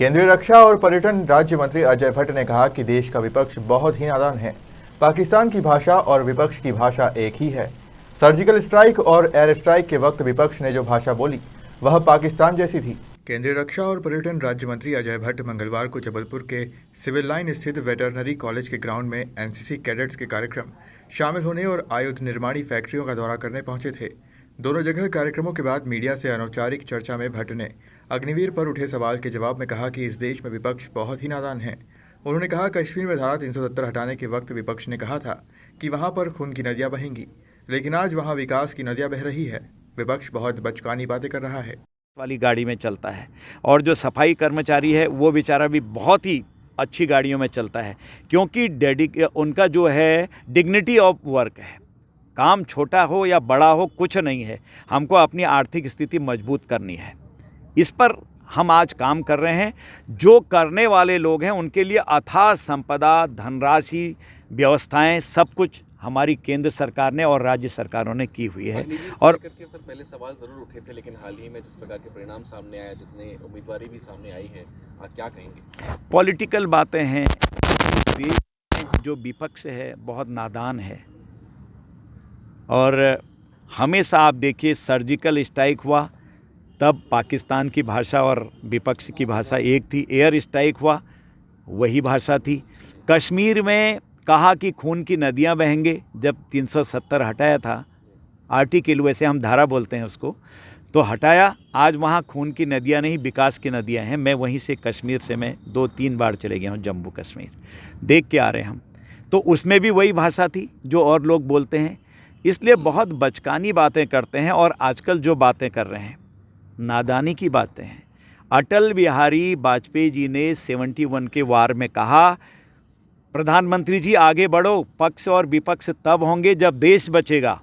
केंद्रीय रक्षा और पर्यटन राज्य मंत्री अजय भट्ट ने कहा कि देश का विपक्ष बहुत ही नादान है। पाकिस्तान की भाषा और विपक्ष की भाषा एक ही है। सर्जिकल स्ट्राइक और एयर स्ट्राइक के वक्त विपक्ष ने जो भाषा बोली वह पाकिस्तान जैसी थी। केंद्रीय रक्षा और पर्यटन राज्य मंत्री अजय भट्ट मंगलवार को जबलपुर के सिविल लाइन स्थित वेटरनरी कॉलेज के ग्राउंड में एनसीसी कैडेट्स के कार्यक्रम शामिल होने और आयुध निर्माणी फैक्ट्रियों का दौरा करने पहुंचे थे। दोनों जगह कार्यक्रमों के बाद मीडिया से अनौपचारिक चर्चा में भट्ट ने अग्निवीर पर उठे सवाल के जवाब में कहा कि इस देश में विपक्ष बहुत ही नादान है। उन्होंने कहा, कश्मीर में धारा 370 हटाने के वक्त विपक्ष ने कहा था कि वहां पर खून की नदियां बहेंगी, लेकिन आज वहां विकास की नदियां बह रही है। विपक्ष बहुत बचकानी बातें कर रहा है। वाली गाड़ी में चलता है और जो सफाई कर्मचारी है वो बेचारा भी बहुत ही अच्छी गाड़ियों में चलता है, क्योंकि उनका जो है डिग्निटी ऑफ वर्क है। काम छोटा हो या बड़ा हो कुछ नहीं है, हमको अपनी आर्थिक स्थिति मजबूत करनी है। इस पर हम आज काम कर रहे हैं। जो करने वाले लोग हैं उनके लिए अथाह संपदा, धनराशि, व्यवस्थाएं सब कुछ हमारी केंद्र सरकार ने और राज्य सरकारों ने की हुई है। और सर पहले सवाल ज़रूर उठे थे, लेकिन हाल ही में जिस प्रकार के परिणाम सामने आए, जितने उम्मीदवारी भी सामने आई है, आप क्या कहेंगे? पॉलिटिकल बातें हैं। देश में जो विपक्ष है बहुत नादान है और हमेशा आप देखिए सर्जिकल स्ट्राइक हुआ तब पाकिस्तान की भाषा और विपक्ष की भाषा एक थी। एयर स्ट्राइक हुआ वही भाषा थी। कश्मीर में कहा कि खून की नदियां बहेंगे, जब 370 हटाया था, आर्टिकल वैसे हम धारा बोलते हैं उसको, तो हटाया। आज वहाँ खून की नदियां नहीं, विकास की नदियां हैं। मैं वहीं से कश्मीर से मैं 2-3 बार चले गया हूँ, जम्मू कश्मीर देख के आ रहे हैं हम। तो उसमें भी वही भाषा थी जो और लोग बोलते हैं। इसलिए बहुत बचकानी बातें करते हैं और आजकल जो बातें कर रहे हैं नादानी की बातें हैं। अटल बिहारी वाजपेयी जी ने 71 के वार में कहा, प्रधानमंत्री जी आगे बढ़ो, पक्ष और विपक्ष तब होंगे जब देश बचेगा।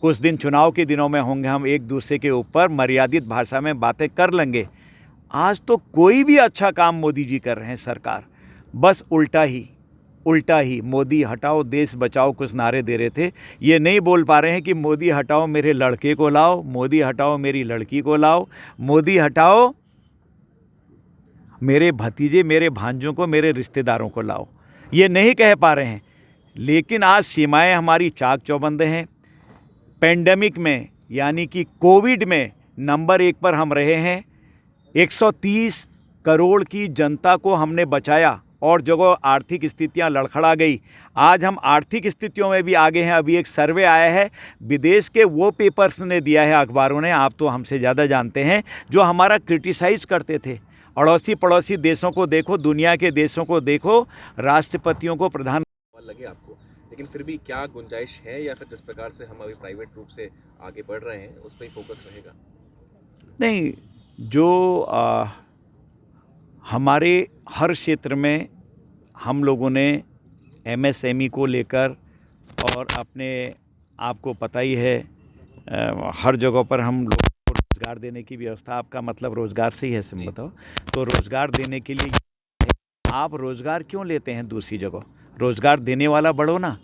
कुछ दिन चुनाव के दिनों में होंगे, हम एक दूसरे के ऊपर मर्यादित भाषा में बातें कर लेंगे। आज तो कोई भी अच्छा काम मोदी जी कर रहे हैं, सरकार बस उल्टा ही मोदी हटाओ देश बचाओ कुछ नारे दे रहे थे। ये नहीं बोल पा रहे हैं कि मोदी हटाओ मेरे लड़के को लाओ, मोदी हटाओ मेरी लड़की को लाओ, मोदी हटाओ मेरे भतीजे मेरे भांजों को, मेरे रिश्तेदारों को लाओ। ये नहीं कह पा रहे हैं। लेकिन आज सीमाएं हमारी चाक चौबंद हैं। पेंडेमिक में यानी कि कोविड में नंबर 1 पर हम रहे हैं। 130 करोड़ की जनता को हमने बचाया और जगह आर्थिक स्थितियां लड़खड़ा गई। आज हम आर्थिक स्थितियों में भी आगे हैं। अभी एक सर्वे आया है, विदेश के वो पेपर्स ने दिया है, अखबारों ने, आप तो हमसे ज़्यादा जानते हैं, जो हमारा क्रिटिसाइज करते थे। अड़ोसी पड़ोसी देशों को देखो, दुनिया के देशों को देखो, राष्ट्रपतियों को प्रधान लगे आपको, लेकिन फिर भी क्या गुंजाइश है, या फिर जिस प्रकार से हम अभी प्राइवेट रूप से आगे बढ़ रहे हैं उस पर ही फोकस रहेगा? नहीं, जो हमारे हर क्षेत्र में हम लोगों ने एमएसएमई को लेकर, और अपने आपको पता ही है हर जगह पर हम लोगों को रोज़गार देने की व्यवस्था, आपका मतलब रोज़गार से ही है, सिम बताओ, तो रोज़गार देने के लिए आप रोज़गार क्यों लेते हैं दूसरी जगह? रोज़गार देने वाला बढ़ो ना।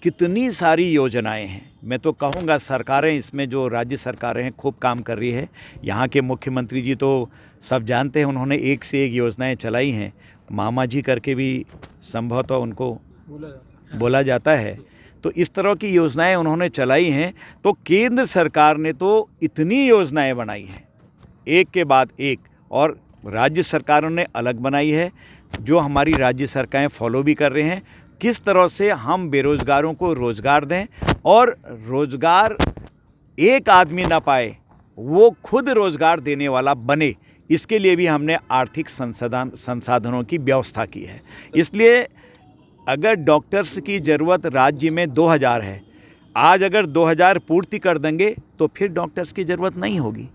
कितनी सारी योजनाएं हैं। मैं तो कहूँगा सरकारें इसमें, जो राज्य सरकारें हैं, खूब काम कर रही है। यहाँ के मुख्यमंत्री जी तो सब जानते हैं, उन्होंने एक से एक योजनाएं चलाई हैं। मामा जी करके भी संभवतः उनको बोला जाता है। तो इस तरह की योजनाएं उन्होंने चलाई हैं। तो केंद्र सरकार ने तो इतनी योजनाएं बनाई हैं, एक के बाद एक, और राज्य सरकारों ने अलग बनाई है, जो हमारी राज्य सरकारें फॉलो भी कर रहे हैं। किस तरह से हम बेरोज़गारों को रोज़गार दें और रोज़गार एक आदमी ना पाए, वो खुद रोज़गार देने वाला बने, इसके लिए भी हमने आर्थिक संसाधनों की व्यवस्था की है। इसलिए अगर डॉक्टर्स की ज़रूरत राज्य में 2000 है, आज अगर 2000 पूर्ति कर देंगे तो फिर डॉक्टर्स की ज़रूरत नहीं होगी।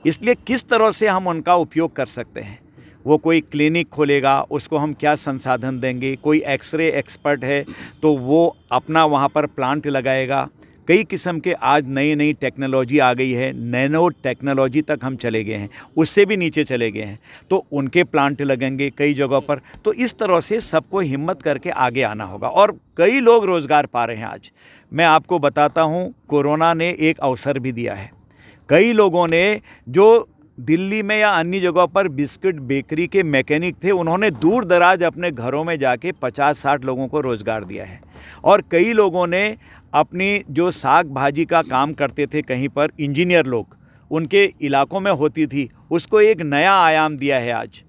इसलिए किस तरह से हम उनका उपयोग कर सकते हैं, वो कोई क्लिनिक खोलेगा, उसको हम क्या संसाधन देंगे। कोई एक्सरे एक्सपर्ट है तो वो अपना वहाँ पर प्लांट लगाएगा। कई किस्म के आज नई टेक्नोलॉजी आ गई है, नैनो टेक्नोलॉजी तक हम चले गए हैं, उससे भी नीचे चले गए हैं, तो उनके प्लांट लगेंगे कई जगहों पर। तो इस तरह से सबको हिम्मत करके आगे आना होगा और कई लोग रोज़गार पा रहे हैं। आज मैं आपको बताता हूँ, कोरोना ने एक अवसर भी दिया है। कई लोगों ने जो दिल्ली में या अन्य जगहों पर बिस्किट बेकरी के मैकेनिक थे, उन्होंने दूर दराज अपने घरों में जाके 50-60 लोगों को रोज़गार दिया है। और कई लोगों ने अपनी जो साग भाजी का काम करते थे, कहीं पर इंजीनियर लोग उनके इलाकों में होती थी, उसको एक नया आयाम दिया है। आज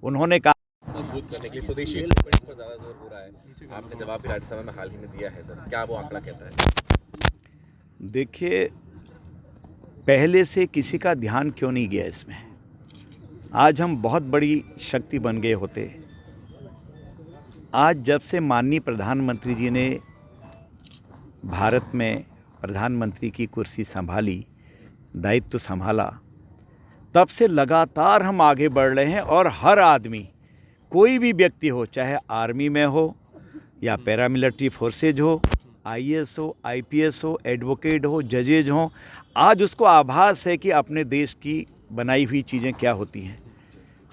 उन्होंने कहा मजबूत करने के लिए स्वदेशी इक्विपमेंट्स पर ज़्यादा जोर हो रहा है। आपने जवाब भी राज्यसभा में हाल ही में दिया है सर, क्या वो आंकड़ा कहता है? देखिए, पहले से किसी का ध्यान क्यों नहीं गया इसमें? आज हम बहुत बड़ी शक्ति बन गए होते। आज जब से माननीय प्रधानमंत्री जी ने भारत में प्रधानमंत्री की कुर्सी संभाली, दायित्व संभाला, तब से लगातार हम आगे बढ़ रहे हैं। और हर आदमी, कोई भी व्यक्ति हो, चाहे आर्मी में हो या पैरामिलिट्री फोर्सेज हो, आईएएस हो, आईपीएस हो, एडवोकेट हो, जजेज हो, आज उसको आभास है कि अपने देश की बनाई हुई चीज़ें क्या होती हैं।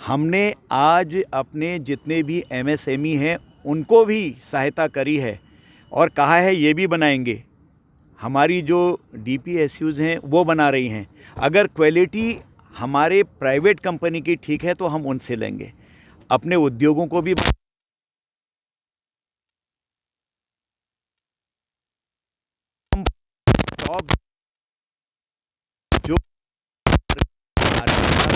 हमने आज अपने जितने भी एमएसएमई हैं उनको भी सहायता करी है और कहा है ये भी बनाएंगे। हमारी जो डीपीएसयूज़ हैं वो बना रही हैं। अगर क्वालिटी हमारे प्राइवेट कंपनी की ठीक है तो हम उनसे लेंगे। अपने उद्योगों को भी स्टॉक जो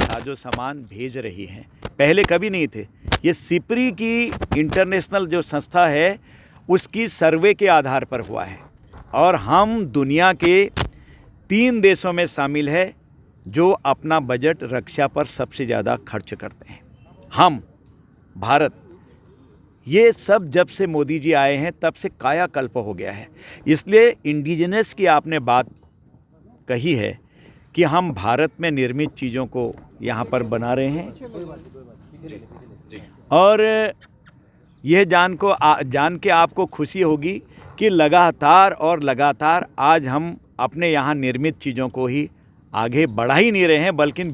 साजो सामान भेज रही हैं, पहले कभी नहीं थे। ये सिपरी की इंटरनेशनल जो संस्था है उसकी सर्वे के आधार पर हुआ है और हम दुनिया के 3 देशों में शामिल है जो अपना बजट रक्षा पर सबसे ज़्यादा खर्च करते हैं। हम भारत, ये सब जब से मोदी जी आए हैं तब से कायाकल्प हो गया है। इसलिए इंडिजिनस की आपने बात कही है कि हम भारत में निर्मित चीज़ों को यहाँ पर बना रहे हैं। और यह जान के आपको खुशी होगी कि लगातार आज हम अपने यहाँ निर्मित चीज़ों को ही आगे बढ़ा ही नहीं रहे हैं, बल्कि